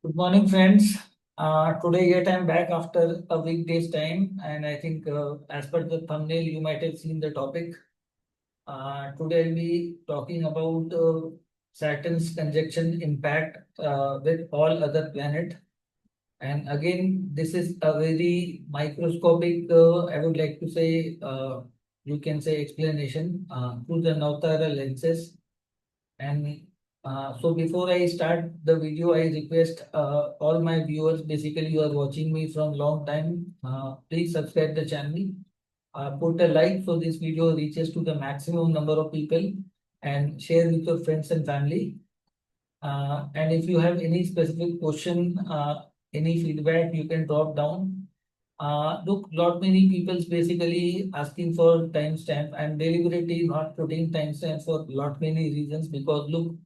Good morning, friends. Today, yet I'm back after a weekday's time, and I think, as per the thumbnail, you might have seen the topic. Today, I'll be talking about Saturn's conjunction impact with all other planets. And again, this is a very microscopic, I would like to say, you can say explanation through the Navtara lenses. And so before I start the video, I request all my viewers, basically you are watching me from long time, please subscribe the channel, put a like so this video reaches to the maximum number of people and share with your friends and family. And if you have any specific question, any feedback, you can drop down. Look, lot many people's basically asking for timestamp and deliberately not putting timestamp for lot many reasons because look,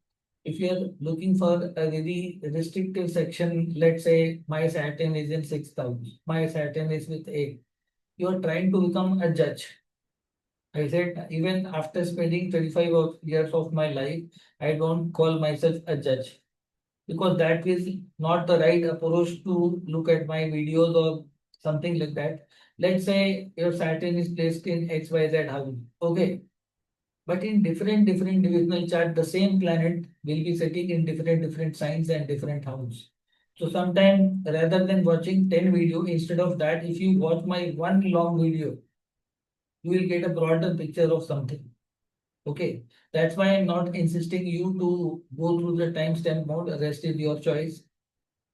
if you are looking for a very restrictive section, let's say my Saturn is in 6,000, my Saturn is with 8, you are trying to become a judge. I said, even after spending years of my life, I don't call myself a judge because that is not the right approach to look at my videos or something like that. Let's say your Saturn is placed in XYZ house. Okay. But in different divisional chart, the same planet will be sitting in different signs and different house. So sometimes rather than watching 10 video, instead of that, if you watch my one long video, you will get a broader picture of something. Okay. That's why I'm not insisting you to go through the timestamp mode. Rest is your choice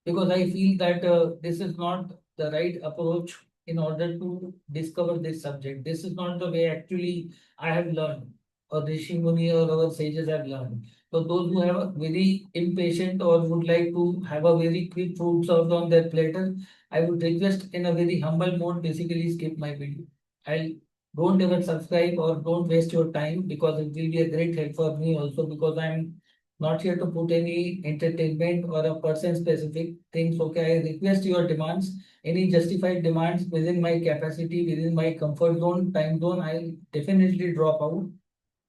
because I feel that this is not the right approach in order to discover this subject. This is not the way actually I have learned, or Rishi Muni or our sages have learned. So those who have a very impatient or would like to have a very quick food served on their platter, I would request in a very humble mode, basically skip my video. I'll don't ever subscribe or don't waste your time because it will be a great help for me also because I'm not here to put any entertainment or a person specific things. Okay, I request your demands, any justified demands within my capacity, within my comfort zone, time zone, I'll definitely drop out.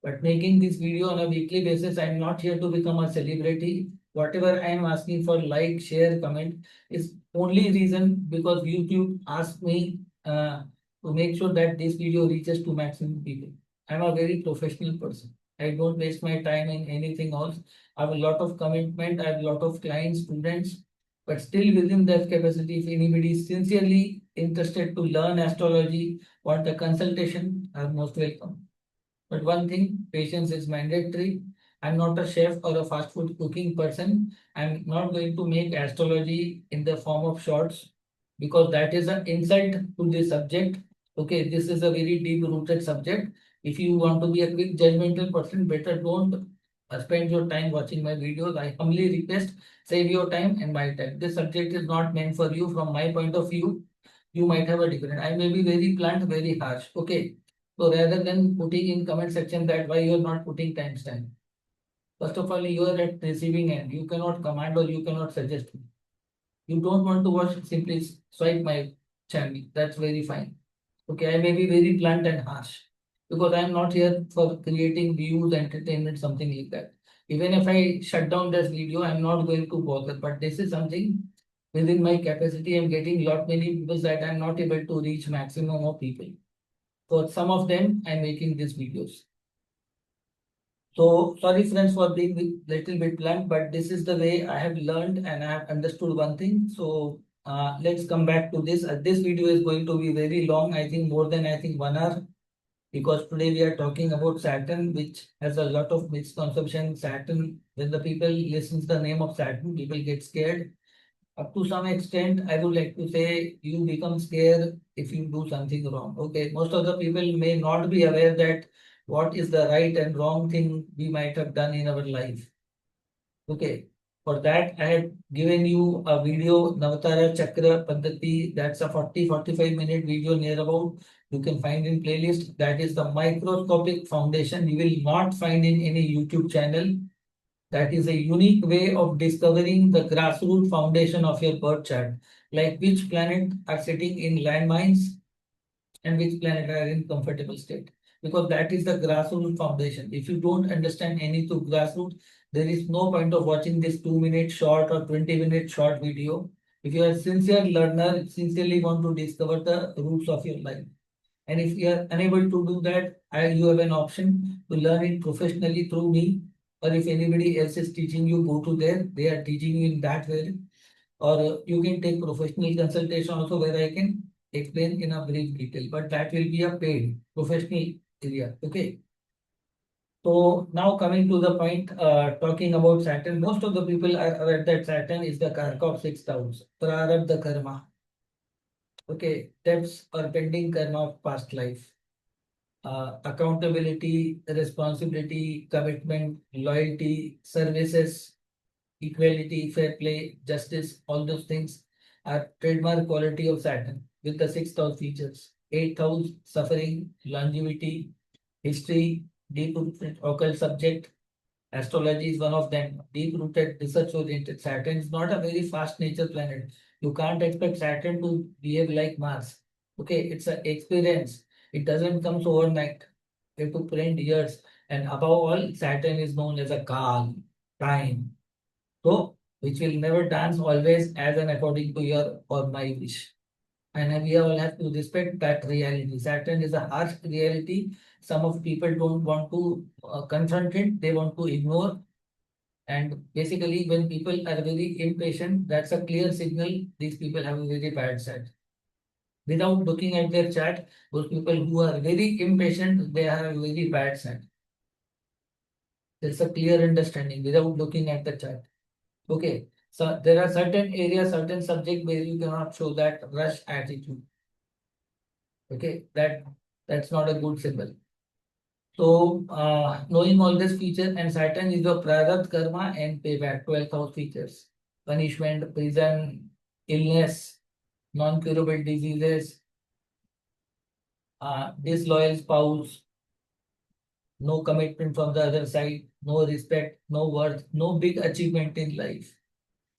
But making this video on a weekly basis, I'm not here to become a celebrity. Whatever I am asking for, like, share, comment, is only reason because YouTube asked me to make sure that this video reaches to maximum people. I'm a very professional person. I don't waste my time in anything else. I have a lot of commitment. I have a lot of clients, students, but still within that capacity, if anybody is sincerely interested to learn astrology, want a consultation, are most welcome. But one thing, patience is mandatory. I'm not a chef or a fast food cooking person. I'm not going to make astrology in the form of shorts because that is an insult to the subject. Okay, this is a very deep rooted subject. If you want to be a quick judgmental person, better don't spend your time watching my videos. I humbly request save your time and my time. This subject is not meant for you from my point of view. You might have a different. I may be very blunt, very harsh. Okay. So rather than putting in comment section that why you are not putting timestamp. First of all, you are at receiving end. You cannot command or you cannot suggest me. You don't want to watch, simply swipe my channel. That's very fine. Okay, I may be very blunt and harsh because I am not here for creating views, entertainment, something like that. Even if I shut down this video, I'm not going to bother. But this is something within my capacity. I'm getting lot many people that I'm not able to reach maximum of people. For some of them, I'm making these videos. So sorry friends for being little bit blunt, but this is the way I have learned and I have understood one thing. So let's come back to this. This video is going to be very long. I think more than 1 hour because today we are talking about Saturn, which has a lot of misconception. Saturn, when the people listen to the name of Saturn, people get scared. Up to some extent, I would like to say you become scared if you do something wrong. Okay, most of the people may not be aware that what is the right and wrong thing we might have done in our life. Okay, for that I have given you a video, Navtara Chakra Paddhati. That's a 40-45 minute video near about. You can find in playlist. That is the microscopic foundation. You will not find in any YouTube channel. That is a unique way of discovering the grassroots foundation of your birth chart, like which planet are sitting in landmines and which planet are in comfortable state. Because that is the grassroots foundation. If you don't understand any to grassroots, There is no point of watching this 2 minute short or 20-minute short video. If you are a sincere learner, sincerely want to discover the roots of your life. And if you are unable to do that, you have an option to learn it professionally through me. Or if anybody else is teaching you, go to there. They are teaching you in that way. Or you can take professional consultation also where I can explain in a brief detail. But that will be a paid professional area. Okay. So now coming to the point, talking about Saturn, most of the people are aware that Saturn is the karka of 6 hours. Prarabdha karma. Okay, debts or pending karma of past life. Accountability, responsibility, commitment, loyalty, services, equality, fair play, justice, all those things are trademark quality of Saturn with the 6th house features. 8th house, suffering, longevity, history, deep-rooted occult subject. Astrology is one of them. Deep-rooted, research-oriented. Saturn is not a very fast nature planet. You can't expect Saturn to behave like Mars. Okay, it's an experience. It doesn't come overnight. You have to print years. And above all, Saturn is known as a calm, time. So, which will never dance always as and according to your or my wish. And we all have to respect that reality. Saturn is a harsh reality. Some of people don't want to confront it. They want to ignore. And basically, when people are very impatient, that's a clear signal these people have a very bad side. Without looking at their chart, those people who are very impatient, they have a very bad side. There's a clear understanding without looking at the chart. Okay. So there are certain areas, certain subject where you cannot show that rush attitude. Okay, that's not a good symbol. So knowing all this feature and Saturn is the prarabdha karma and payback, 12th house features. Punishment, prison, illness, non-curable diseases, disloyal spouse, no commitment from the other side, no respect, no worth, no big achievement in life.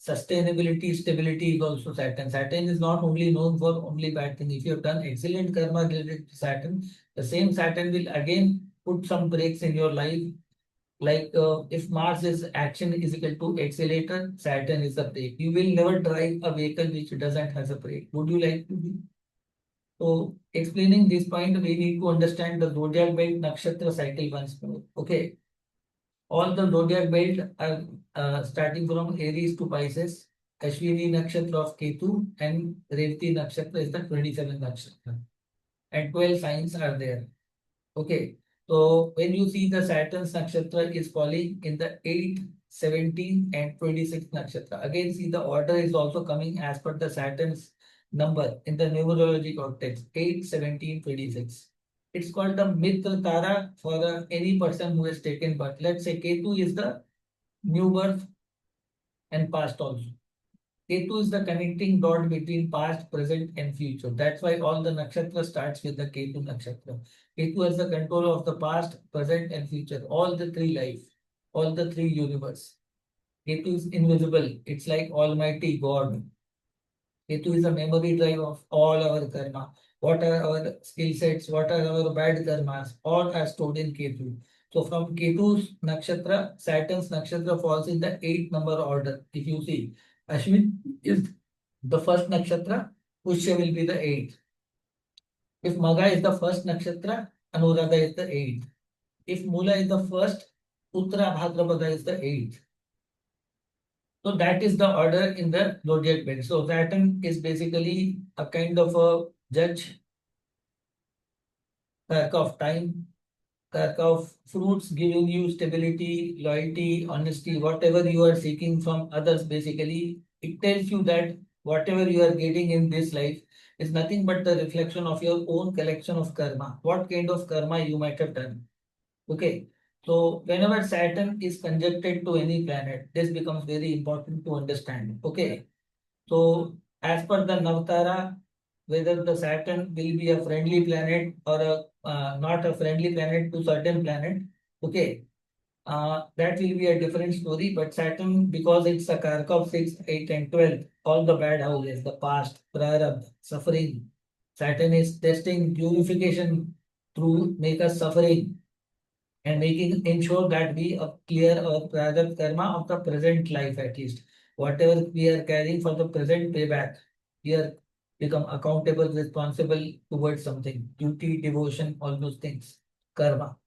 Sustainability, stability is also Saturn. Saturn is not only known for only bad thing. If you have done excellent karma related to Saturn, the same Saturn will again put some breaks in your life. Like if Mars is action is equal to accelerator, Saturn is the brake. You will never drive a vehicle which doesn't have a brake. Would you like to be? So explaining this point, we need to understand the zodiac belt nakshatra cycle once more. Okay. All the zodiac belt are starting from Aries to Pisces. Ashwini nakshatra of Ketu and Revati nakshatra is the 27th nakshatra. And 12 signs are there. Okay. So when you see the Saturn's nakshatra is falling in the 8, 17 and 26 nakshatra. Again, see the order is also coming as per the Saturn's number in the numerology context. 8, 17, 26. It's called the Mitra Tara for any person who has taken birth. Let's say Ketu is the new birth and past also. Ketu is the connecting dot between past, present, and future. That's why all the nakshatra starts with the Ketu nakshatra. Ketu has the control of the past, present, and future. All the three life, all the three universe. Ketu is invisible. It's like Almighty God. Ketu is a memory drive of all our karma. What are our skill sets? What are our bad karmas? All are stored in Ketu. So from Ketu's nakshatra, Saturn's nakshatra falls in the 8th number order. If you see, Ashwin is the first nakshatra, Pushya will be the 8th. If Maga is the first nakshatra, Anuradha is the 8th. If Mula is the first, Uttara Bhadrapada is the 8th. So that is the order in the zodiac belt. So Saturn is basically a kind of a judge, karka of time, karka of fruits giving you stability, loyalty, honesty, whatever you are seeking from others. Basically, it tells you that whatever you are getting in this life is nothing but the reflection of your own collection of karma. What kind of karma you might have done. Okay. So whenever Saturn is conjuncted to any planet, this becomes very important to understand. Okay. So as per the Navtara, whether the Saturn will be a friendly planet or not a friendly planet to certain planet, okay, that will be a different story. But Saturn, because it's a karka of 6, 8 and 12, all the bad houses, the past, prarabdha, suffering. Saturn is testing purification through make us suffering. and making ensure that we clear our prarabdha karma of the present life at least. Whatever we are carrying for the present payback, we are become accountable, responsible towards something. Duty, devotion, all those things. Karma.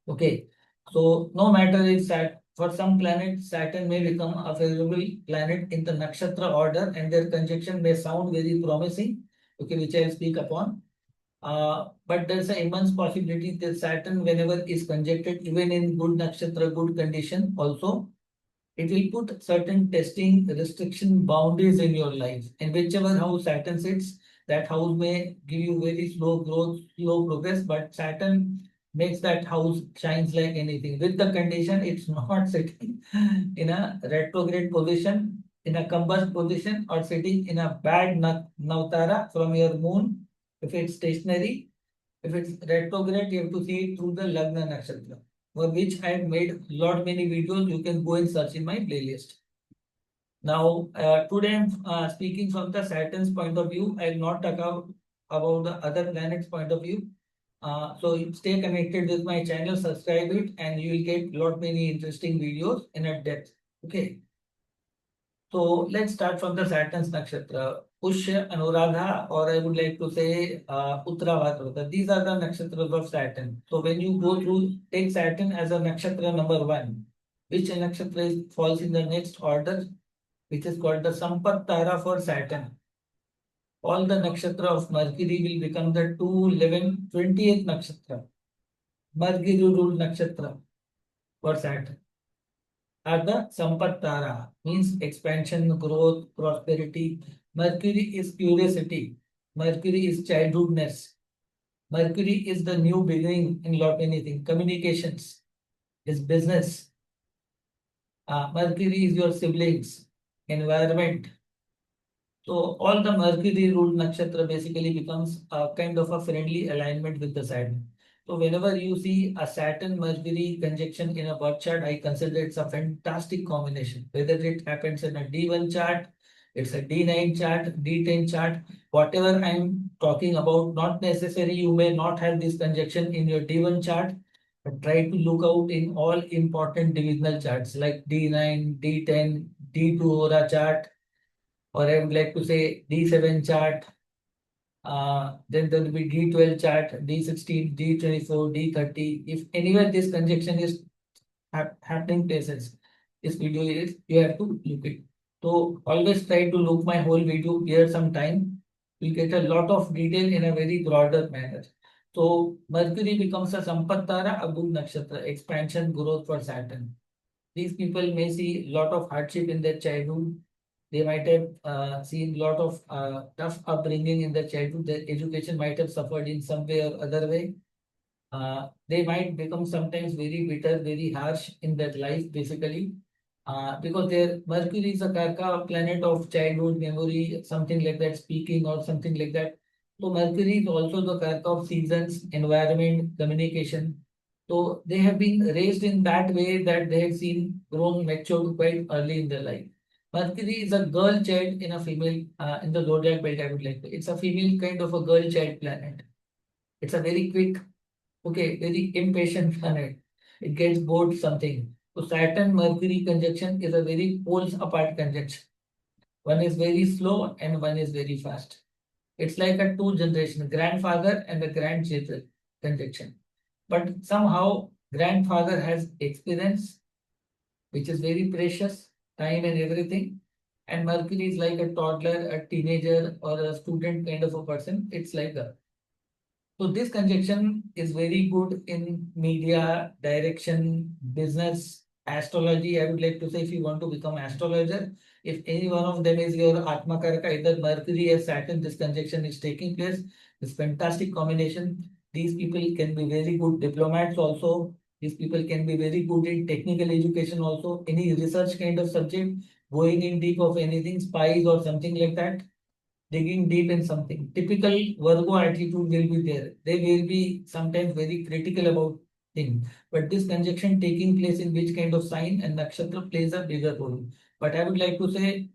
Okay. So no matter if that for some planets, Saturn may become a favorable planet in the nakshatra order and their conjunction may sound very promising. Okay, which I'll speak upon. But there's an immense possibility that Saturn, whenever is conjuncted, even in good nakshatra, good condition, also it will put certain testing restriction boundaries in your life. And whichever house Saturn sits, that house may give you very slow growth, slow progress, but Saturn makes that house shines like anything. With the condition, it's not sitting in a retrograde position, in a combust position, or sitting in a bad Navtara from your moon. If it's stationary, if it's retrograde, you have to see it through the Lagna Nakshatra, for which I have made lot many videos. You can go and search in my playlist. Now, today I'm speaking from the Saturn's point of view. I will not talk about the other planets' point of view. So stay connected with my channel, subscribe it, and you will get lot many interesting videos in a depth. Okay. So let's start from the Saturn's nakshatra. Pushya, Anuradha, or I would like to say Uttara Bhadrapada. These are the nakshatras of Saturn. So when you go through, take Saturn as a nakshatra number one, which nakshatra falls in the next order, which is called the Sampat Tara for Saturn. All the nakshatra of Mercury will become the 2, 11, 20th nakshatra. Mercury ruled nakshatra for Saturn. Are the Sampattara, means expansion, growth, prosperity. Mercury is curiosity. Mercury is childhoodness. Mercury is the new beginning in lot many things. Communications is business. Mercury is your siblings, environment. So all the Mercury ruled nakshatra basically becomes a kind of a friendly alignment with the Saturn. So whenever you see a Saturn Mercury conjunction in a birth chart, I consider it's a fantastic combination. Whether it happens in a D1 chart, it's a D9 chart, D10 chart, whatever I'm talking about, not necessary. You may not have this conjunction in your D1 chart, but try to look out in all important divisional charts like D9, D10, D2 aura chart, or I would like to say D7 chart. Then there will be D12 chart, D16, D24, D30. If anywhere this conjunction is happening places, this video is, you have to look it. So always try to look my whole video, clear some time. You'll get a lot of detail in a very broader manner. So Mercury becomes a Sampattara, a good nakshatra, expansion, growth for Saturn. These people may see a lot of hardship in their childhood. They might have seen a lot of tough upbringing in their childhood. Their education might have suffered in some way or other way. They might become sometimes very bitter, very harsh in their life, basically, because their Mercury is a Karka planet of childhood memory, something like that, speaking or something like that. So Mercury is also the Karka of seasons, environment, communication. So they have been raised in that way that they have seen grown matured quite early in their life. Mercury is a girl child in a female in the zodiac belt. I would like to. It's a female kind of a girl child planet. It's a very quick, okay, very impatient planet. It gets bored something. So Saturn Mercury conjunction is a very poles apart conjunction. One is very slow and one is very fast. It's like a two generation, grandfather and the grandchildren conjunction. But somehow grandfather has experience, which is very precious, time and everything. And Mercury is like a toddler, a teenager, or a student kind of a person. It's like a so this conjunction is very good in media, direction, business, astrology. I would like to say if you want to become astrologer, if any one of them is your Atma Karaka, either Mercury or Saturn, this conjunction is taking place. This fantastic combination. These people can be very good diplomats also. These people can be very good in technical education also. Any research kind of subject, going in deep of anything, spies or something like that, digging deep in something. Typical Virgo attitude will be there. They will be sometimes very critical about things. But this conjunction taking place in which kind of sign and nakshatra plays a bigger role. But I would like to say,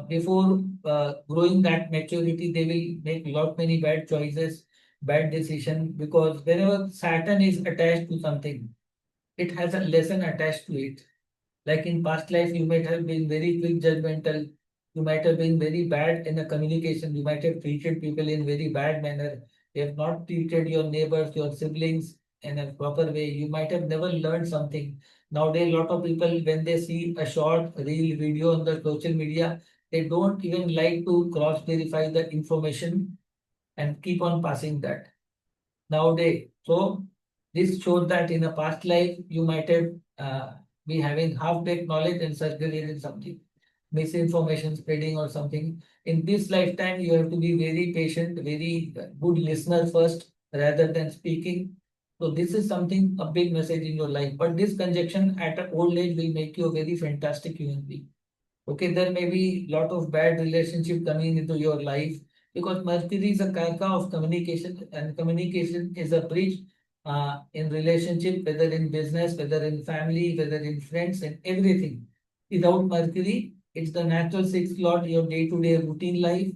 before growing that maturity, they will make lot many bad choices, bad decision because whenever Saturn is attached to something, it has a lesson attached to it. Like in past life, you might have been very quick judgmental. You might have been very bad in the communication. You might have treated people in very bad manner. You have not treated your neighbors, your siblings in a proper way. You might have never learned something. Nowadays, a lot of people, when they see a short reel video on the social media, they don't even like to cross verify the information and keep on passing that nowadays. So this shows that in a past life you might have be having half-baked knowledge and circulated something, misinformation spreading or something. In this lifetime, you have to be very patient, very good listener first rather than speaking. So this is something, a big message in your life. But this conjunction at an old age will make you a very fantastic human being. Okay, there may be lot of bad relationship coming into your life because Mercury is a karka of communication, and communication is a bridge in relationship, whether in business, whether in family, whether in friends, and everything. Without Mercury, it's the natural sixth lord, your day-to-day routine life.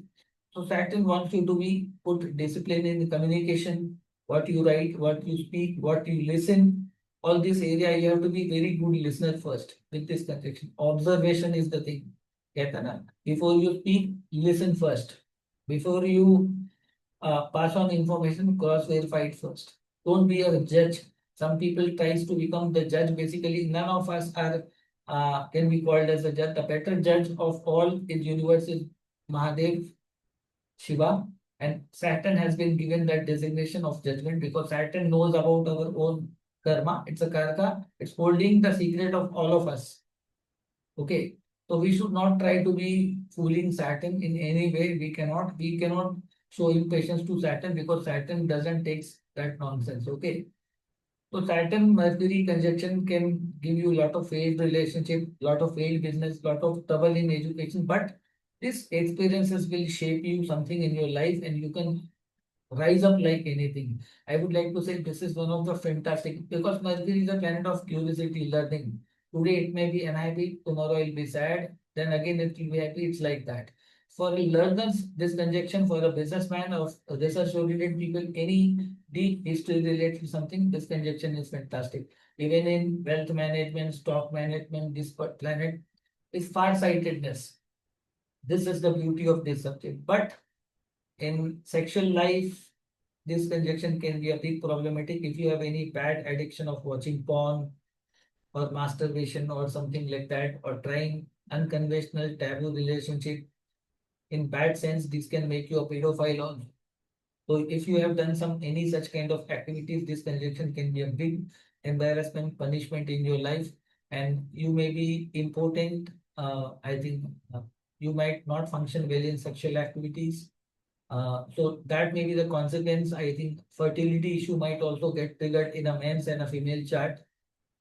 So Saturn wants you to be put discipline in communication, what you write, what you speak, what you listen. All this area you have to be very good listener first with this conjunction. Observation is the thing. कहता है ना? Before you speak, listen first. Before you pass on information, cross verify it first. Don't be a judge. Some people tries to become the judge. Basically, none of us are can be called as a judge. The better judge of all in universe is Mahadev Shiva, and Saturn has been given that designation of judgment because Saturn knows about our own karma. It's a karka. It's holding the secret of all of us. Okay. So we should not try to be fooling Saturn in any way. We cannot show impatience to Saturn because Saturn doesn't take that nonsense. Okay. So Saturn Mercury conjunction can give you a lot of failed relationship, lot of failed business, lot of trouble in education, but these experiences will shape you something in your life and you can rise up like anything. I would like to say this is one of the fantastic because Mercury is a planet of curiosity, learning. Today it may be unhappy, tomorrow it will be sad, then again it will be happy. It's like that. For learners, this conjunction for a businessman or research-oriented people, any deep history related to something, this conjunction is fantastic. Even in wealth management, stock management, this planet is far-sightedness. This is the beauty of this subject. But in sexual life, this conjunction can be a bit problematic if you have any bad addiction of watching porn or masturbation or something like that, or trying unconventional taboo relationship. In bad sense, this can make you a pedophile also. So if you have done some any such kind of activities, this conjunction can be a big embarrassment, punishment in your life, and you may be impotent. I think you might not function well in sexual activities, so that may be the consequence. I think fertility issue might also get triggered in a man's and a female chart.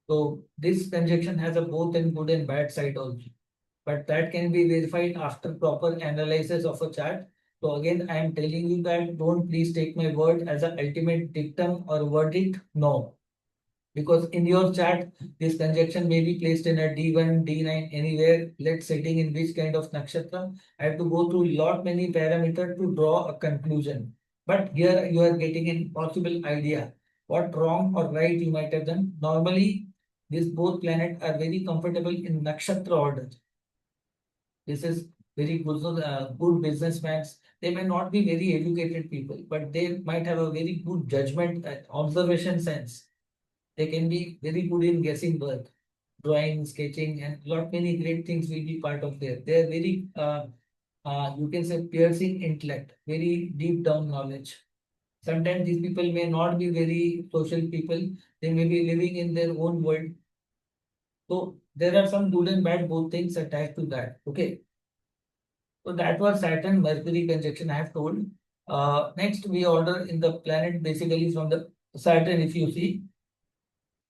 So this conjunction has a both and good and bad side also. But that can be verified after proper analysis of a chart. So again, I am telling you that don't please take my word as an ultimate dictum or verdict. No. Because in your chart, this conjunction may be placed in a D1, D9, anywhere, let's setting in which kind of nakshatra. I have to go through lot many parameters to draw a conclusion. But here you are getting an possible idea what wrong or right you might have done. Normally, these both planets are very comfortable in nakshatra order. This is very good, good businessmen. They may not be very educated people, but they might have a very good judgment, observation sense. They can be very good in guessing work, drawing, sketching, and lot many great things will be part of there. They are very, you can say, piercing intellect, very deep down knowledge. Sometimes these people may not be very social people. They may be living in their own world. So there are some good and bad both things attached to that. Okay. So that was Saturn Mercury conjunction I have told. Next, we order in the planet basically from the Saturn, if you see.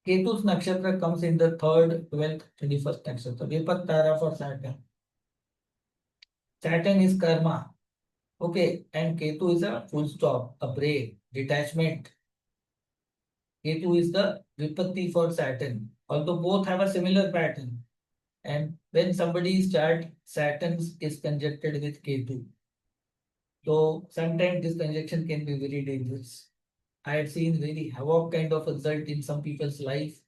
Ketu's nakshatra comes in the third, 12th, 21st nakshatra. Vipattara for Saturn. Saturn is karma. Okay. And Ketu is a full stop, a break, detachment. Ketu is the Vipatti for Saturn. Although both have a similar pattern. And when somebody's chart, Saturn is conjuncted with Ketu. So sometimes this conjunction can be very dangerous. I have seen very havoc kind of result in some people's life.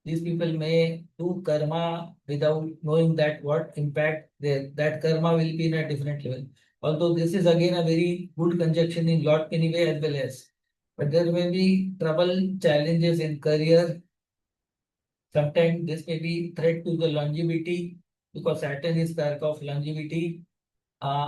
These people may do karma without knowing that what impact that karma will be in a different level. Although this is again a very good conjunction in lot many way as well as, but there may be trouble, challenges in career. Sometimes this may be threat to the longevity because Saturn is karka of longevity.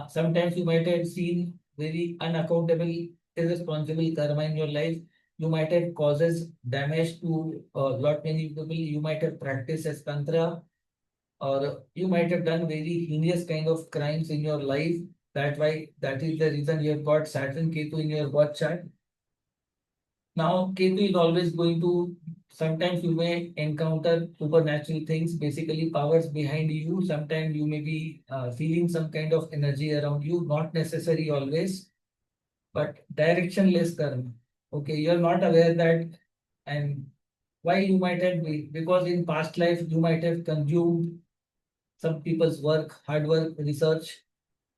Sometimes you might have seen very unaccountable, irresponsible karma in your life. You might have causes damage to a lot many people. You might have practiced as tantra, or you might have done very heinous kind of crimes in your life. That is the reason you have got Saturn Ketu in your birth chart. Now, Ketu is always going to, sometimes you may encounter supernatural things, basically powers behind you. Sometimes you may be feeling some kind of energy around you, not necessary always, but directionless karma. Okay, you're not aware that, and why you might have been, because in past life you might have consumed some people's work, hard work, research,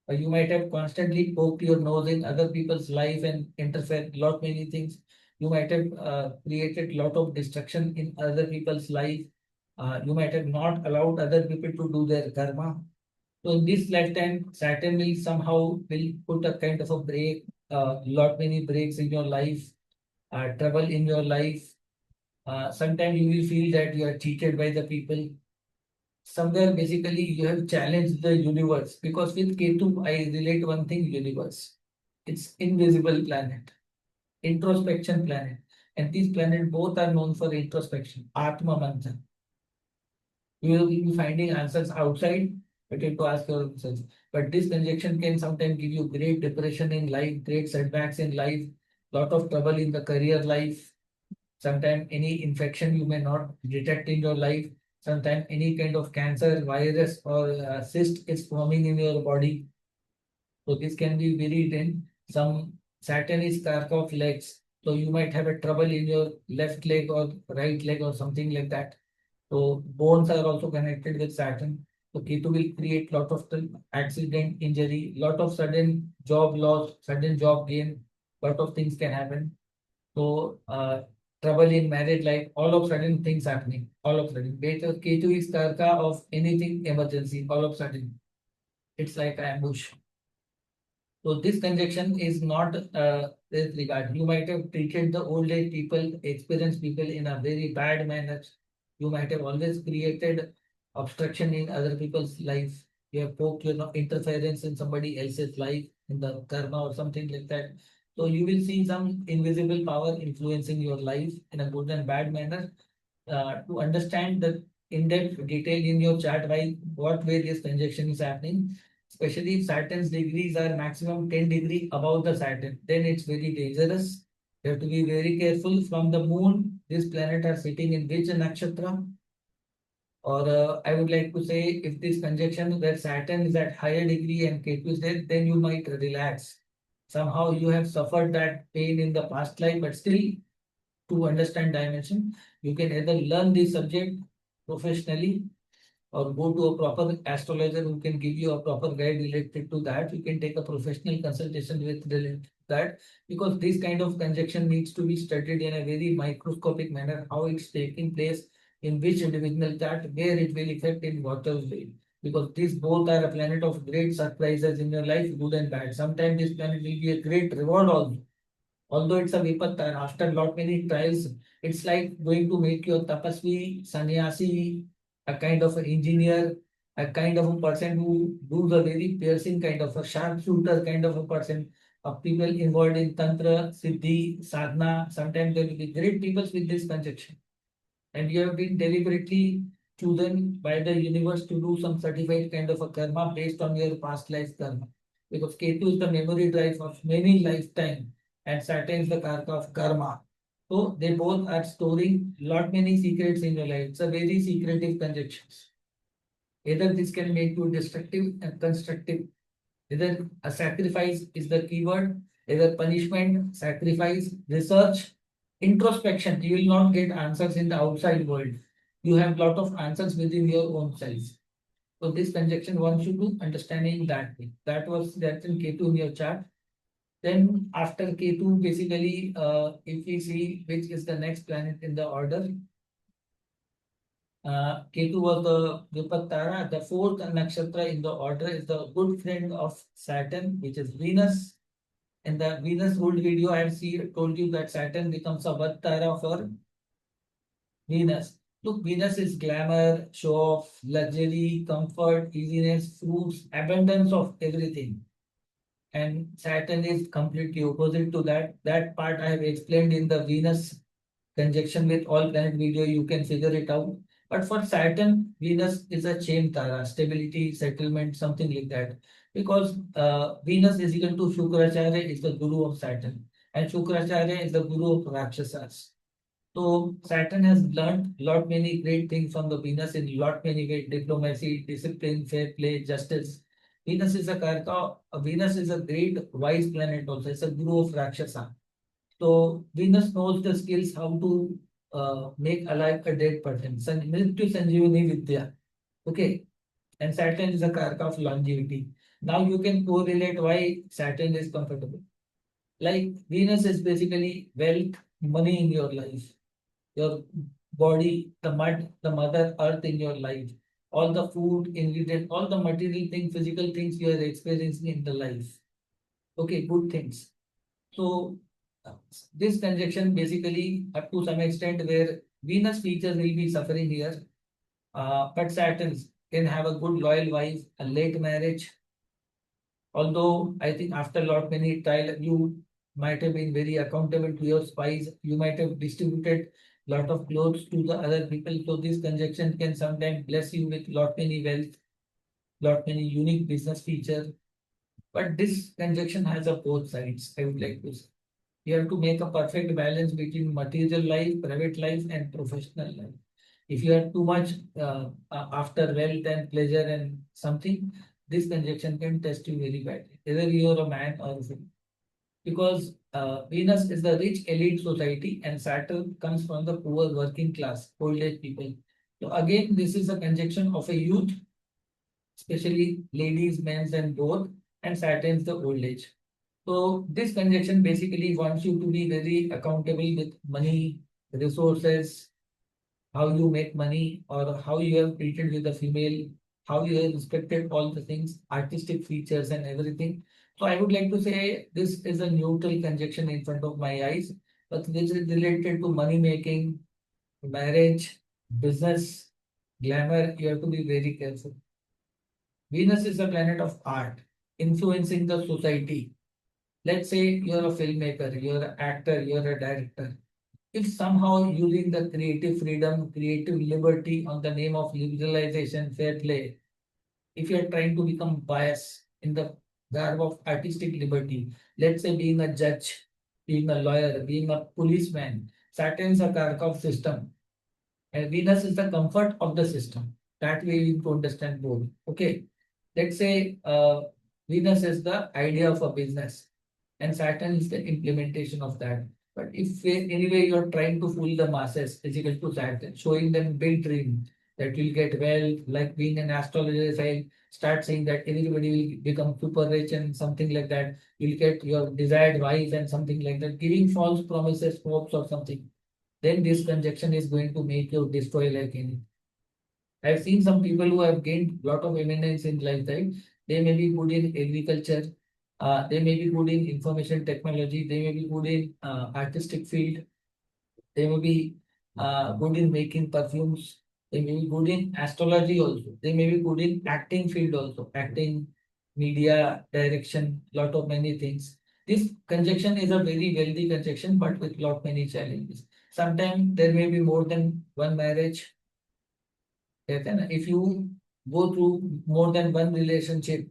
or you might have constantly poked your nose in other people's life and interfered lot many things. You might have created lot of destruction in other people's life. You might have not allowed other people to do their karma. So in this lifetime, Saturn will somehow will put a kind of a break, lot many breaks in your life, trouble in your life. Sometimes you will feel that you are cheated by the people. Somewhere basically you have challenged the universe, because with Ketu I relate one thing, universe. It's invisible planet, introspection planet. And these planets both are known for introspection, Atma Manthan. You will be finding answers outside, but you have to ask yourself. But this conjunction can sometimes give you great depression in life, great setbacks in life, lot of trouble in the career life. Sometimes any infection you may not detect in your life. Sometimes any kind of cancer, virus, or cyst is forming in your body. So this can be very then some Saturn is karka of legs. So you might have a trouble in your left leg or right leg or something like that. So bones are also connected with Saturn. So Ketu will create lot of accident, injury, lot of sudden job loss, sudden job gain. Lot of things can happen. So trouble in married life, all of sudden things happening, all of sudden. Ketu is karka of anything emergency, all of sudden. It's like ambush. So this conjunction is not this regard. You might have treated the old age people, experienced people in a very bad manner. You might have always created obstruction in other people's life. You have poked your interference in somebody else's life, in the karma or something like that. So you will see some invisible power influencing your life in a good and bad manner. To understand the in-depth detail in your chart, why what way this conjunction is happening, especially if Saturn's degrees are maximum 10 degree above the Saturn, then it's very dangerous. You have to be very careful from the moon. This planet are sitting in which nakshatra? Or I would like to say, if this conjunction where Saturn is at higher degree and Ketu is there, then you might relax. Somehow you have suffered that pain in the past life, but still to understand dimension, you can either learn this subject professionally or go to a proper astrologer who can give you a proper guide related to that. You can take a professional consultation with related to that, because this kind of conjunction needs to be studied in a very microscopic manner, how it's taking place, in which individual chart, where it will affect in what way. Because these both are a planet of great surprises in your life, good and bad. Sometimes this planet will be a great reward also. Although it's a vipatta, after lot many trials, it's like going to make you a tapasvi, sannyasi, a kind of an engineer, a kind of a person who do the very piercing kind of a sharpshooter kind of a person. Of people involved in tantra, siddhi, sadhana. Sometimes there will be great people with this conjunction, and you have been deliberately chosen by the universe to do some certified kind of a karma based on your past life karma. Because Ketu is the memory drive of many lifetime, and Saturn is the karka of karma. So they both are storing lot many secrets in your life. It's a very secretive conjunction. Either this can make you destructive and constructive. Either a sacrifice is the keyword, either punishment, sacrifice, research, introspection. You will not get answers in the outside world. You have lot of answers within your own self. So this conjunction wants you to understanding that way. That's in Ketu in your chart. Then after Ketu, basically, if we see which is the next planet in the order, Ketu was the Vipattara. The fourth nakshatra in the order is the good friend of Saturn, which is Venus. In the Venus ruled video, I have told you that Saturn becomes a Vattara for Venus. Look, Venus is glamour, show off, luxury, comfort, easiness, fruits, abundance of everything. And Saturn is completely opposite to that. That part I have explained in the Venus conjunction with all planet video. You can figure it out. But for Saturn, Venus is a chain tara, stability, settlement, something like that. Because Venus is equal to Shukracharya is the guru of Saturn, and Shukracharya is the guru of Rakshasas. So Saturn has learned lot many great things from the Venus in lot many ways: diplomacy, discipline, fair play, justice. Venus is a karka. Venus is a great wise planet also. It's a guru of Rakshasa. So Venus knows the skills how to make alive a dead person. Mrityu Sanjeevani Vidya. Okay. And Saturn is a karka of longevity. Now you can correlate why Saturn is comfortable. Like Venus is basically wealth, money in your life, your body, the mud, the mother earth in your life, all the food, ingredient, all the material things, physical things you are experiencing in the life. Okay, good things. So uh, this conjunction basically up to some extent where Venus features will be suffering here, but Saturn can have a good loyal wife, a late marriage. Although I think after lot many trial, you might have been very accountable to your spies. You might have distributed lot of clothes to the other people. So this conjunction can sometimes bless you with lot many wealth, lot many unique business feature. But this conjunction has a both sides, I would like to say. You have to make a perfect balance between material life, private life, and professional life. If you have too much after wealth and pleasure and something, this conjunction can test you very badly, whether you're a man or a woman. Because Venus is the rich elite society and Saturn comes from the poor working class, old age people. So again, this is a conjunction of a youth, especially ladies, men, and both, and Saturn is the old age. So this conjunction basically wants you to be very accountable with money, resources, how you make money, or how you have treated with the female, how you have respected all the things, artistic features and everything. So I would like to say this is a neutral conjunction in front of my eyes, but this is related to money making, marriage, business, glamour. You have to be very careful. Venus is a planet of art, influencing the society. Let's say you're a filmmaker, you're an actor, you're a director. If somehow using the creative freedom, creative liberty on the name of liberalization, fair play, if you're trying to become biased in the garb of artistic liberty, let's say being a judge, being a lawyer, being a policeman, Saturn's a Karkov system, and Venus is the comfort of the system. That way you need to understand both. Okay. Let's say Venus is the idea of a business and Saturn is the implementation of that. But if anyway you're trying to fool the masses, physical to Saturn, showing them big dream that you'll get wealth, like being an astrologer, I start saying that everybody will become super rich and something like that. You'll get your desired wife and something like that, giving false promises, hopes or something. Then this conjunction is going to make you destroy like anything. I've seen some people who have gained a lot of eminence in lifetime. They may be good in agriculture, they may be good in information technology, they may be good in artistic field, they may be good in making perfumes, they may be good in astrology also, they may be good in acting field also, acting, media, direction, lot of many things. This conjunction is a very wealthy conjunction, but with lot many challenges. Sometimes there may be more than one marriage. कहते हैं ना, if you go through more than one relationship,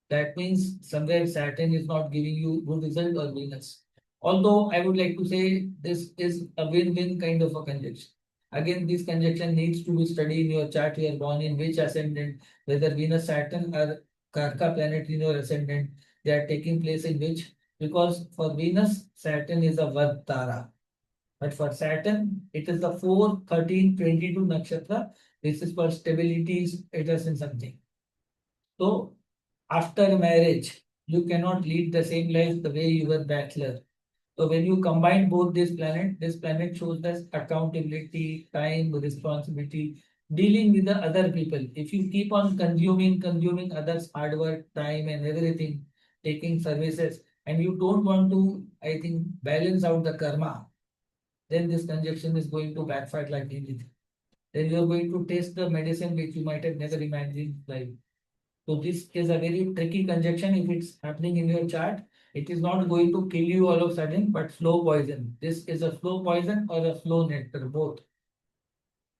that means somewhere Saturn is not giving you good result or Venus. Although I would like to say this is a win-win kind of a conjunction. Again, this conjunction needs to be studied in your chart. You are born in which ascendant, whether Venus, Saturn, or Karka planet in your ascendant, they are taking place in which. Because for Venus, Saturn is a Vardhara. But for Saturn, it is the 4, 13, 22 nakshatra. This is for stability, status, and something. So after marriage, you cannot lead the same life the way you were bachelor. So when you combine both this planet shows us accountability, time, responsibility. dealing with the other people. If you keep on consuming others' hard work, time, and everything, taking services, and you don't want to, I think, balance out the karma, then this conjunction is going to backfire like anything. Then you are going to taste the medicine which you might have never imagined. Like, so this is a very tricky conjunction. If it's happening in your chart, it is not going to kill you all of a sudden, but slow poison. This is a slow poison or a slow nectar, both.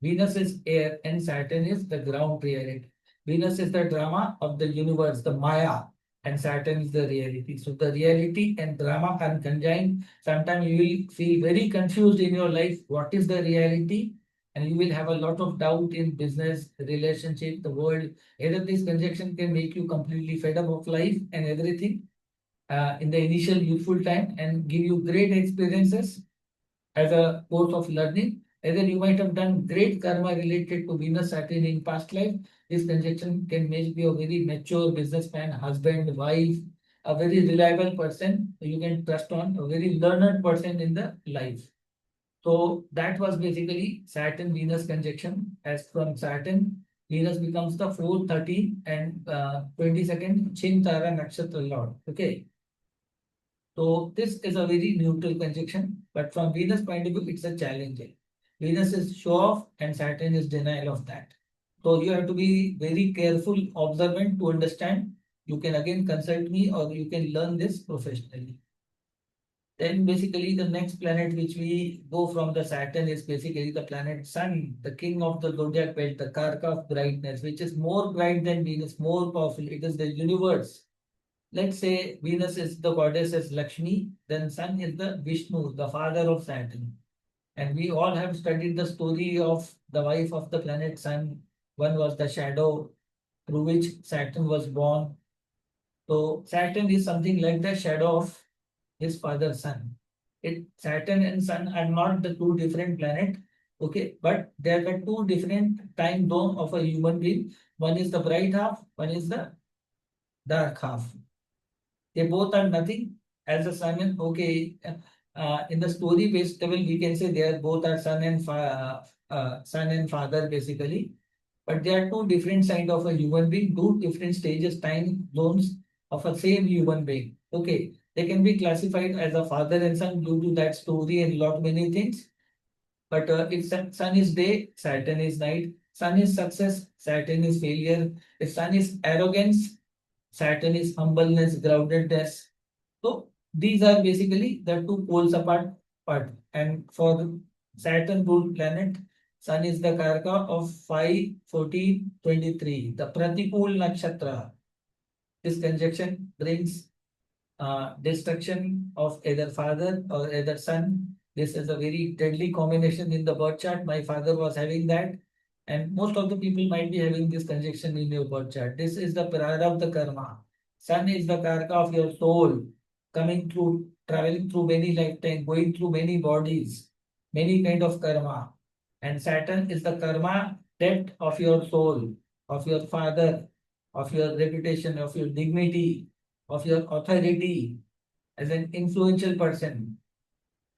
Venus is air and Saturn is the ground reality. Venus is the drama of the universe, the Maya, and Saturn is the reality. So the reality and drama are conjoined. Sometimes you will feel very confused in your life. What is the reality? And you will have a lot of doubt in business, relationship, the world. Either this conjunction can make you completely fed up of life and everything in the initial youthful time and give you great experiences as a course of learning. Either you might have done great karma related to Venus Saturn in past life. This conjunction can make you a very mature businessman, husband, wife, a very reliable person you can trust on, a very learned person in the life. So that was basically Saturn Venus conjunction. As from Saturn, Venus becomes the 4th, 13th, and 22nd Chintara Nakshatra Lord. Okay. So this is a very neutral conjunction, but from Venus point of view, it's a challenge. Venus is show off and Saturn is denial of that. So you have to be very careful, observant to understand. You can again consult me or you can learn this professionally. Then basically the next planet which we go from the Saturn is basically the planet Sun, the king of the zodiac belt, the Karka of brightness, which is more bright than Venus, more powerful. It is the universe. Let's say Venus is the goddess as Lakshmi, then Sun is the Vishnu, the father of Saturn. And we all have studied the story of the wife of the planet Sun. One was the shadow through which Saturn was born. So Saturn is something like the shadow of his father Sun. Saturn and Sun are not the two different planets, okay, but they are the two different time zone of a human being. One is the bright half, one is the dark half. They both are nothing as a son and okay. In the story based level, we can say they are both are son and father basically, but they are two different side of a human being, two different stages, time zones of a same human being. Okay, they can be classified as a father and son due to that story and lot many things. But if sun is day, Saturn is night. Sun is success, Saturn is failure. If sun is arrogance, Saturn is humbleness, groundedness. So these are basically the two poles apart. And for Saturn ruled planet, Sun is the Karka of 5, 14, 23. The Pratipul Nakshatra. This conjunction brings destruction of either father or either son. This is a very deadly combination in the birth chart. My father was having that, and most of the people might be having this conjunction in your birth chart. This is the prarabdha karma. Sun is the karka of your soul, coming through, traveling through many lifetimes, going through many bodies, many kind of karma. And Saturn is the karma depth of your soul, of your father, of your reputation, of your dignity, of your authority as an influential person,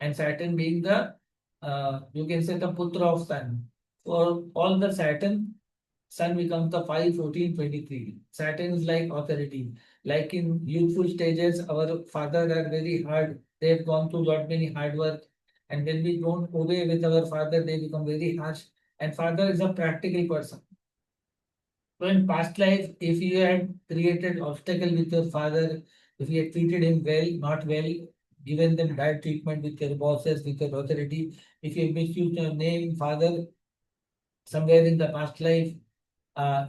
and Saturn being the you can say the putra of Sun. For all the Saturn, Sun becomes the 5, 14, 23. Saturn is like authority. Like in youthful stages, our father are very hard. They have gone through lot many hard work. And when we don't obey with our father, they become very harsh. And father is a practical person. So in past life, if you had created obstacle with your father, if you had treated him well, not well, given them bad treatment with your bosses, with your authority, if you misused your name, father, somewhere in the past life,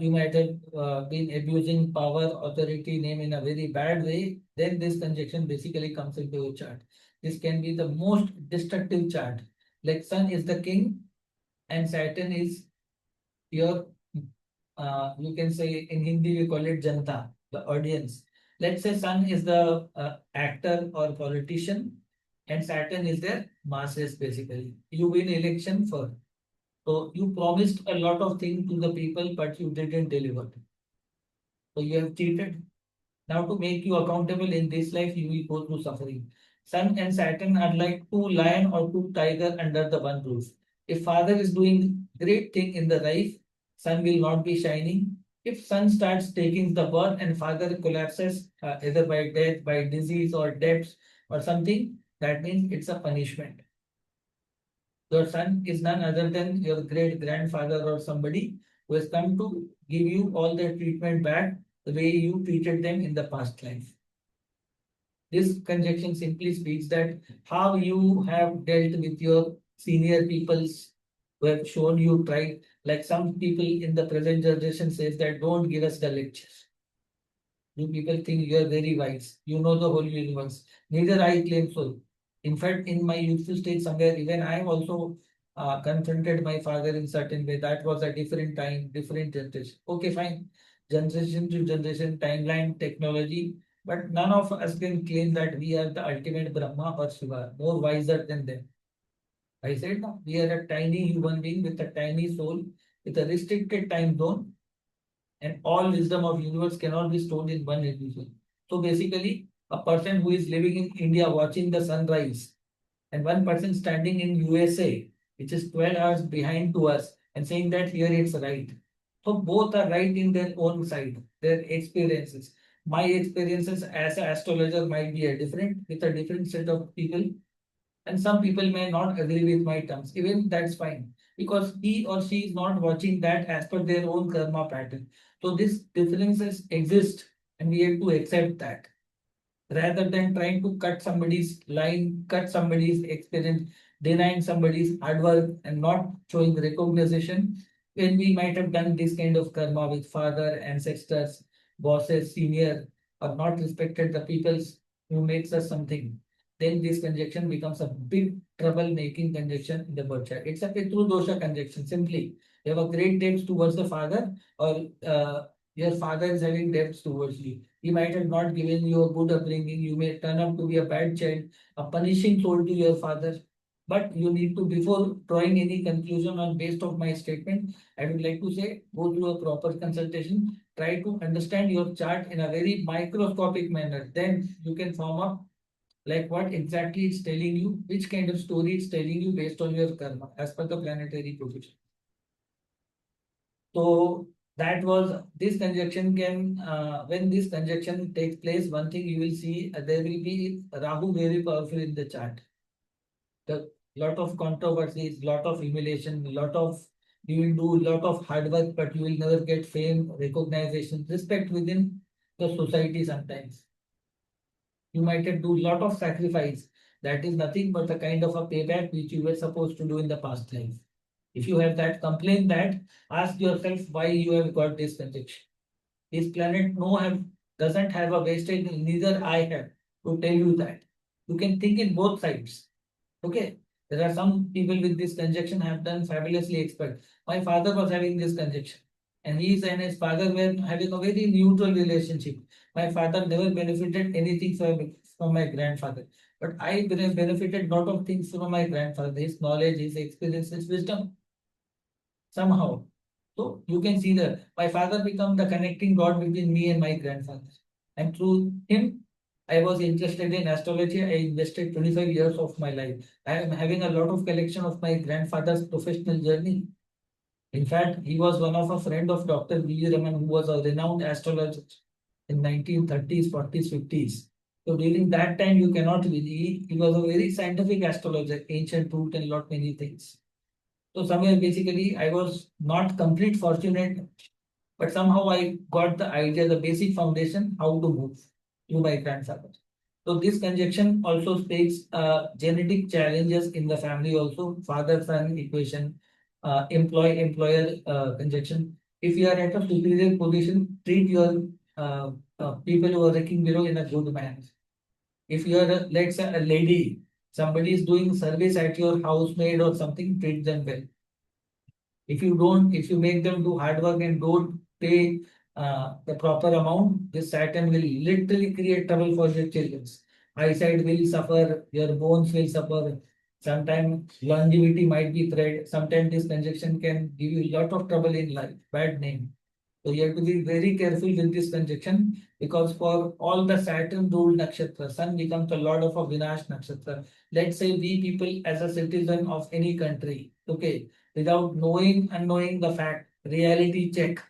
you might have been abusing power, authority, name in a very bad way, then this conjunction basically comes into your chart. This can be the most destructive chart. Like Sun is the king and Saturn is your you can say in Hindi we call it Janta, the audience. Let's say Sun is the actor or politician, and Saturn is their masses basically. You win election for. So you promised a lot of things to the people, but you didn't deliver. So you have cheated. Now to make you accountable in this life, you will go through suffering. Sun and Saturn are like two lion or two tiger under the one roof. If father is doing great thing in the life, sun will not be shining. If sun starts taking the birth and father collapses, either by death, by disease or debts or something, that means it's a punishment. Your son is none other than your great grandfather or somebody who has come to give you all the treatment back the way you treated them in the past life. This conjunction simply speaks that how you have dealt with your senior peoples who have shown you right. Like some people in the present generation says that don't give us the lectures. You people think you are very wise. You know the whole universe. Neither I claim so. In fact, in my youthful stage, somewhere even I have also confronted my father in certain way. That was a different time, different generation. Okay, fine. Generation to generation, timeline, technology. But none of us can claim that we are the ultimate Brahma or Shiva, more wiser than them. I said no, we are a tiny human being with a tiny soul, with a restricted time zone, and all wisdom of universe cannot be stored in one individual. So basically, a person who is living in India watching the sunrise, and one person standing in USA, which is 12 hours behind to us, and saying that here it's right. So both are right in their own side, their experiences. My experiences as an astrologer might be a different with a different set of people, and some people may not agree with my terms. Even that's fine because he or she is not watching that as per their own karma pattern. So these differences exist, and we have to accept that rather than trying to cut somebody's line, cut somebody's experience, denying somebody's hard work and not showing recognition when we might have done this kind of karma with father, ancestors, bosses, senior, or not respected the peoples who makes us something. Then this conjunction becomes a big trouble-making conjunction in the birth chart. It's a Pitru dosha conjunction. Simply, you have a great debts towards the father, or your father is having debts towards you. He might have not given you a good upbringing. You may turn out to be a bad child, a punishing soul to your father. But you need to, before drawing any conclusion on based of my statement, I would like to say, go through a proper consultation. Try to understand your chart in a very microscopic manner. Then you can form up like what exactly it's telling you, which kind of story it's telling you based on your karma as per the planetary position. So that was this conjunction can when this conjunction takes place, one thing you will see there will be Rahu very powerful in the chart. The lot of controversies, lot of humiliation, lot of you will do lot of hard work, but you will never get fame, recognition, respect within the society sometimes. You might have do lot of sacrifice. That is nothing but the kind of a payback which you were supposed to do in the past life. If you have that, complain that, ask yourself why you have got this conviction. This planet no have doesn't have a wastage, neither I have to tell you that. You can think in both sides. Okay. There are some people with this conjunction have done fabulously expert. My father was having this conjunction. And he and his father were having a very neutral relationship. My father never benefited anything from my grandfather. But I benefited lot of things from my grandfather. His knowledge, his experience, his wisdom somehow. So you can see that my father became the connecting rod between me and my grandfather. And through him, I was interested in astrology. I invested 25 years of my life. I am having a lot of collection of my grandfather's professional journey. In fact, he was one of a friend of Dr. V. Raman, who was a renowned astrologer in 1930s, 40s, 50s. So during that time, you cannot really, he was a very scientific astrologer, ancient root and lot many things. So somewhere basically I was not complete fortunate, but somehow I got the idea, the basic foundation, how to move to my grandfather. So this conjunction also speaks genetic challenges in the family also, father-son equation, employer conjunction. If you are at a superior position, treat your people who are working below in a good manner. If you are, let's say, a lady, somebody is doing service at your housemaid or something, treat them well. If you don't, if you make them do hard work and don't pay the proper amount, this Saturn will literally create trouble for your children. Eyesight will suffer, your bones will suffer. Sometimes longevity might be threat. Sometimes this conjunction can give you a lot of trouble in life, bad name. So you have to be very careful with this conjunction because for all the Saturn ruled nakshatra, Sun becomes the lord of a Vinash nakshatra. Let's say we people as a citizen of any country, okay, without knowing unknowing the fact reality check.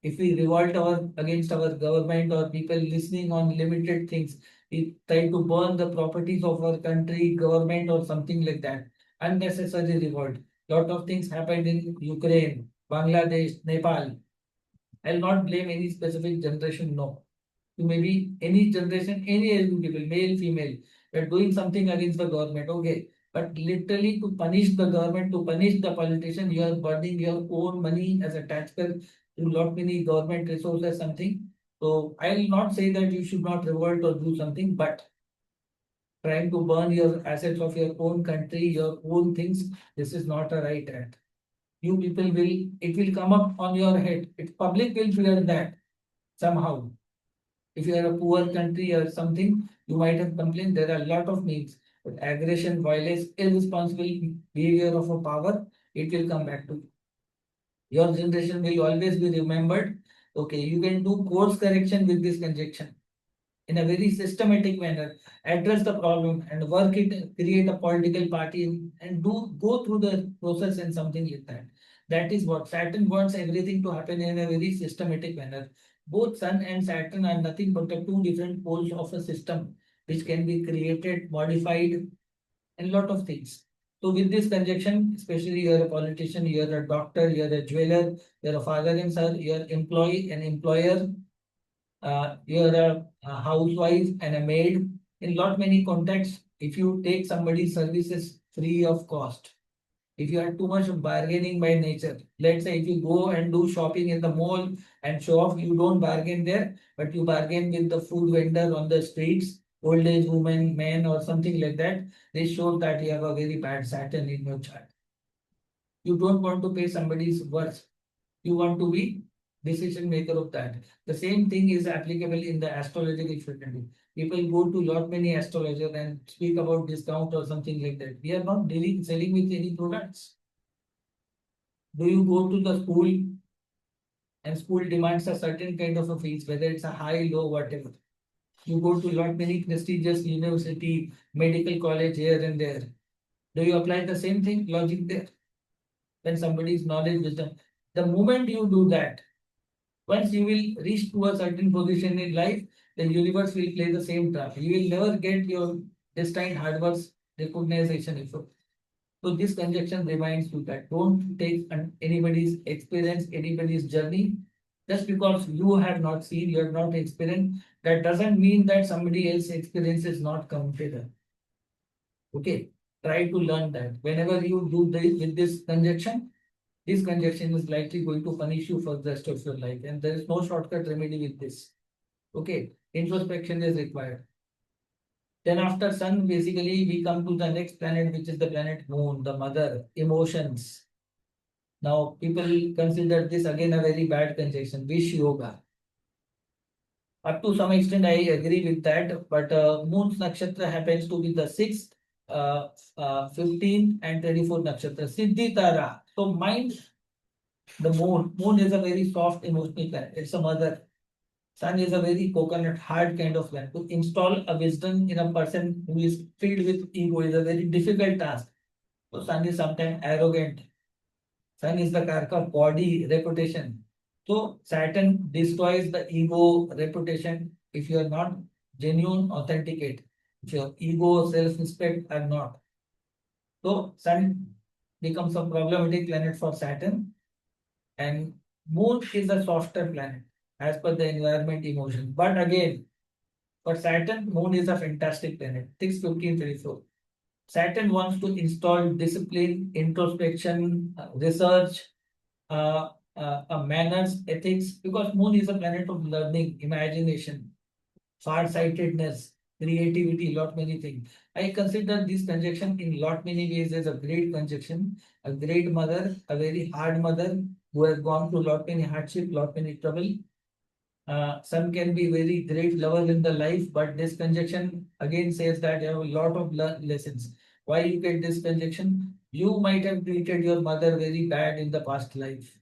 If we revolt against our government or people listening on limited things, we try to burn the properties of our country, government, or something like that. Unnecessary revolt. Lot of things happened in Ukraine, Bangladesh, Nepal. I'll not blame any specific generation, no. To maybe any generation, any age people, male, female, they're doing something against the government, okay. But literally to punish the government, to punish the politician, you are burning your own money as a taxpayer to lot many government resources, something. So I'll not say that you should not revolt or do something, but trying to burn your assets of your own country, your own things, this is not a right act. You people will, it will come up on your head. It public will fear that somehow. If you are a poor country or something, you might have complained. There are a lot of needs. But aggression, violence, irresponsible behavior of a power, it will come back to you. Your generation will always be remembered. Okay, you can do course correction with this conjunction in a very systematic manner, address the problem and work it, create a political party and do go through the process and something like that. That is what Saturn wants everything to happen in a very systematic manner. Both Sun and Saturn are nothing but the two different poles of a system which can be created, modified, and lot of things. So with this conjunction, especially you're a politician, you're a doctor, you're a jeweler, you're a father and son, you're employee and employer, you're a housewife and a maid. In lot many contexts, if you take somebody's services free of cost, if you are too much bargaining by nature, let's say if you go and do shopping in the mall and show off, you don't bargain there, but you bargain with the food vendor on the streets, old age woman, man, or something like that. They show that you have a very bad Saturn in your chart. You don't want to pay somebody's worth. You want to be decision maker of that. The same thing is applicable in the astrological fraternity. People go to lot many astrologers and speak about discount or something like that. We are not dealing selling with any products. Do you go to the school and school demands a certain kind of a fees, whether it's a high, low, whatever. You go to lot many prestigious university, medical college here and there. Do you apply the same thing logic there? When somebody's knowledge wisdom, the moment you do that, once you will reach to a certain position in life, the universe will play the same trap. You will never get your destined hard work's recognition effort. So this conjunction reminds you that don't take anybody's experience, anybody's journey. Just because you have not seen, you have not experienced, that doesn't mean that somebody else's experience is not counted. Okay. Try to learn that. Whenever you do this with this conjunction is likely going to punish you for the rest of your life. And there is no shortcut remedy with this. Okay. Introspection is required. Then after Sun, basically we come to the next planet, which is the planet Moon, the mother, emotions. Now people consider this again a very bad conjunction, Wish Yoga. Up to some extent, I agree with that, but Moon's nakshatra happens to be the 6th, 15th, and 24th nakshatra, Siddhi Tara. So mind, the moon is a very soft emotional planet. It's a mother. Sun is a very coconut hard kind of planet. To install a wisdom in a person who is filled with ego is a very difficult task. So Sun is sometimes arrogant. Sun is the karka of body, reputation. So Saturn destroys the ego, reputation if you are not genuine, authenticate. If your ego, self-respect are not. So Sun becomes a problematic planet for Saturn, and Moon is a softer planet as per the environment emotion. But again, for Saturn, Moon is a fantastic planet. 6, 15, 24. Saturn wants to install discipline, introspection, research, manners, ethics, because Moon is a planet of learning, imagination, far-sightedness, creativity, lot many things. I consider this conjunction in lot many ways as a great conjunction, a great mother, a very hard mother who has gone through lot many hardship, lot many trouble. Some can be very great lover in the life, but this conjunction again says that you have a lot of lessons. Why you get this conjunction? You might have treated your mother very bad in the past life.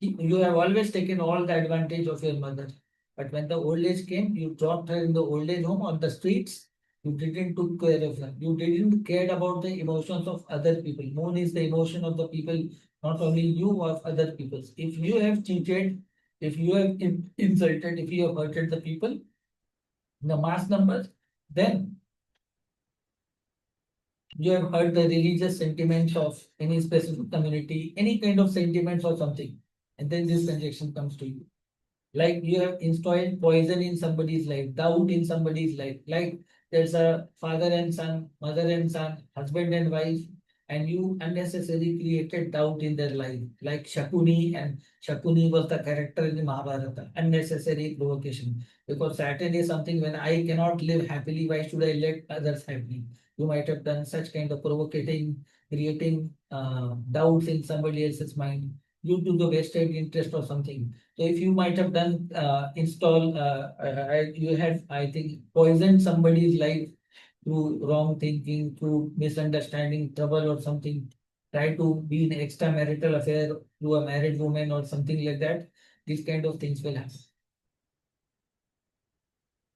You have always taken all the advantage of your mother. But when the old age came, you dropped her in the old age home on the streets. You didn't took care of her. You didn't care about the emotions of other people. Moon is the emotion of the people not only you or other people. If you have cheated, if you have insulted, if you have hurted the people, the mass numbers, then you have hurt the religious sentiments of any specific community, any kind of sentiments or something, and then this transaction comes to you. Like you have installed poison in somebody's life, doubt in somebody's life. Like there's a father and son, mother and son, husband and wife, and you unnecessarily created doubt in their life. Like Shakuni, and Shakuni was the character in the Mahabharata. Unnecessary provocation. Because Saturn is something when I cannot live happily, why should I let others happily? You might have done such kind of provocating, creating doubts in somebody else's mind due to the vested interest or something. So if you might have done you have, I think, poisoned somebody's life through wrong thinking, through misunderstanding, trouble or something. Try to be in extramarital affair through a married woman or something like that. These kind of things will happen.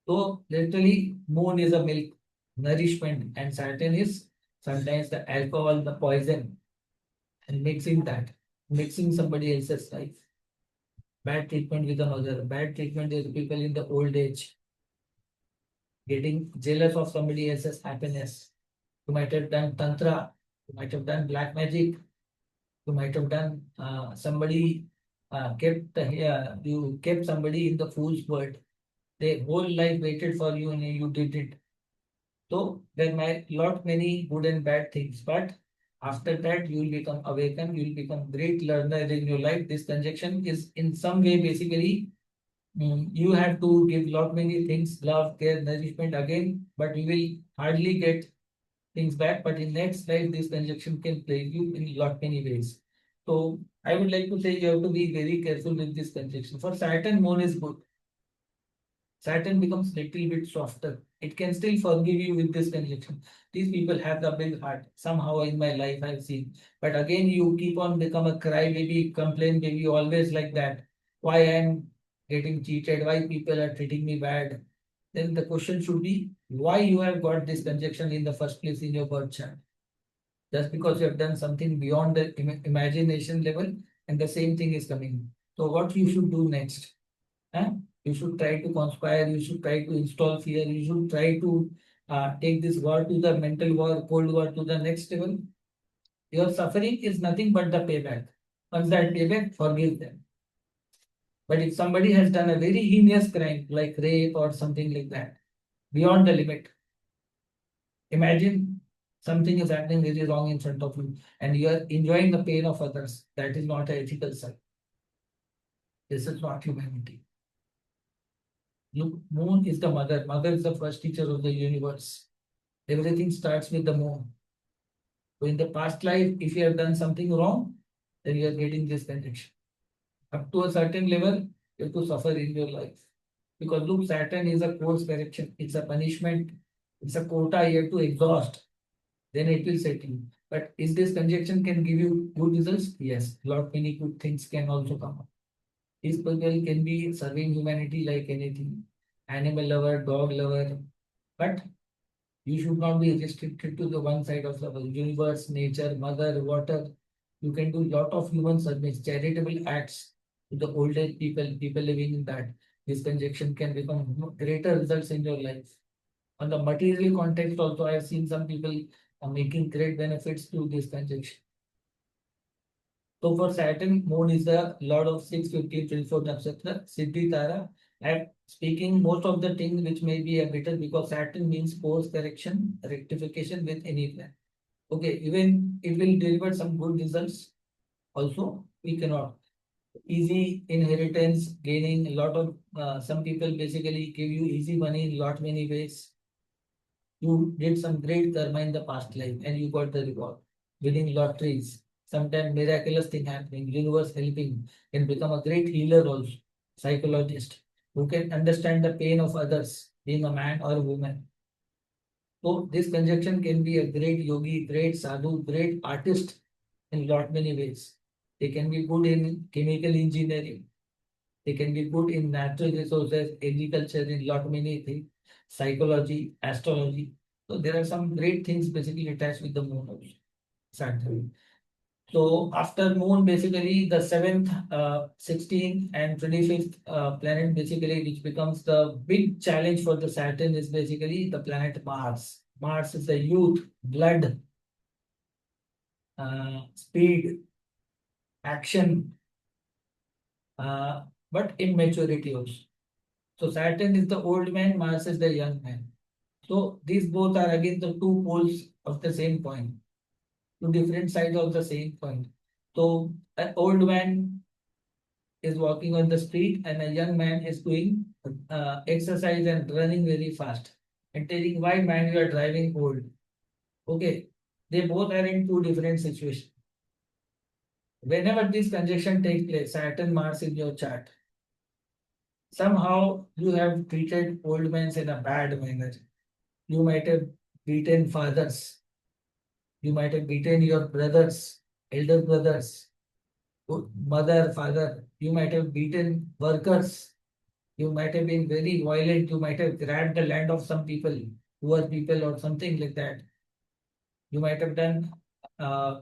So literally, moon is a milk, nourishment, and Saturn is sometimes the alcohol, the poison, and mixing somebody else's life. Bad treatment with the mother, bad treatment with people in the old age, getting jealous of somebody else's happiness. You might have done tantra, you might have done black magic, you might have done somebody you kept somebody in the fool's world. Their whole life waited for you and you did it. So there might lot many good and bad things, but after that you will become awakened, you will become great learner in your life. This conjunction is in some way basically you have to give lot many things, love, care, nourishment again, but you will hardly get things back. But in next life, this conjunction can plague you in lot many ways. So I would like to say you have to be very careful with this conjunction. For Saturn, moon is good. Saturn becomes little bit softer. It can still forgive you with this conjunction. These people have the big heart. Somehow in my life I've seen. But again, you keep on become a crybaby, complain baby, always like that. Why I'm getting cheated? Why people are treating me bad? Then the question should be why you have got this conjunction in the first place in your birth chart. Just because you have done something beyond the imagination level, and the same thing is coming. So what you should do next? Huh? You should try to conspire, you should try to install fear, you should try to take this war to the mental war, cold war to the next level. Your suffering is nothing but the payback. Once that payback, forgive them. But if somebody has done a very heinous crime like rape or something like that, beyond the limit, imagine something is happening very wrong in front of you and you are enjoying the pain of others. That is not an ethical side. This is not humanity. Look, moon is the mother. Mother is the first teacher of the universe. Everything starts with the moon. So in the past life, if you have done something wrong, then you are getting this connection. Up to a certain level, you have to suffer in your life. Because look, Saturn is a course correction. It's a punishment. It's a quota you have to exhaust. Then it will set you. But is this conjunction can give you good results? Yes. Lot many good things can also come up. These people can be serving humanity like anything. Animal lover, dog lover. But you should not be restricted to the one side of the world. Universe, nature, mother, water. You can do lot of human service, charitable acts to the older people, people living in that. This conjunction can become greater results in your life. On the material context also, I have seen some people making great benefits to this conjunction. So for Saturn, moon is the lord of 6, 15, 24 nakshatra, Siddhi Tara. And speaking most of the things which may be a better because Saturn means course correction, rectification with any plan. Okay, even it will deliver some good results. Also, we cannot. Easy inheritance, gaining a lot of some people basically give you easy money in lot many ways. You did some great karma in the past life and you got the reward. Winning lotteries, sometimes miraculous thing happening, universe helping, can become a great healer also, psychologist who can understand the pain of others, being a man or a woman. So this conjunction can be a great yogi, great sadhu, great artist in lot many ways. They can be good in chemical engineering. They can be good in natural resources, agriculture, in lot many things, psychology, astrology. So there are some great things basically attached with the moon also. Saturn. So after Moon, basically the seventh, 16th, and 25th planet, basically, which becomes the big challenge for the Saturn, is basically the planet Mars. Mars is the youth, blood, speed, action, uh, but immaturity also. So Saturn is the old man, Mars is the young man. So these both are again the two poles of the same coin, two different sides of the same coin. So an old man is walking on the street and a young man is doing exercise and running very fast and telling, why man you are driving old? Okay, they both are in two different situations. Whenever this conjunction takes place, Saturn Mars in your chart, somehow you have treated old men in a bad manner. You might have beaten fathers, you might have beaten your brothers, elder brothers, mother, father, you might have beaten workers. You might have been very violent. You might have grabbed the land of some people, poor people, or something like that. You might have done uh,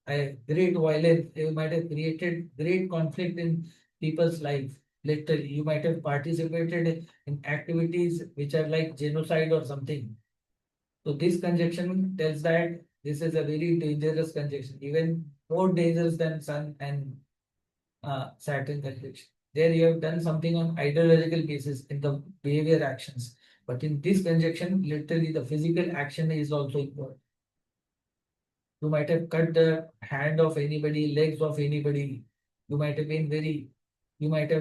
a great violence. You might have created great conflict in people's life. Literally, you might have participated in activities which are like genocide or something. So this conjunction tells that this is a very dangerous conjunction, even more dangerous than Sun and Saturn conjunction. There you have done something on ideological basis in the behavior actions. But in this conjunction, literally the physical action is also involved. You might have cut the hand of anybody, legs of anybody. You might have been very, you might have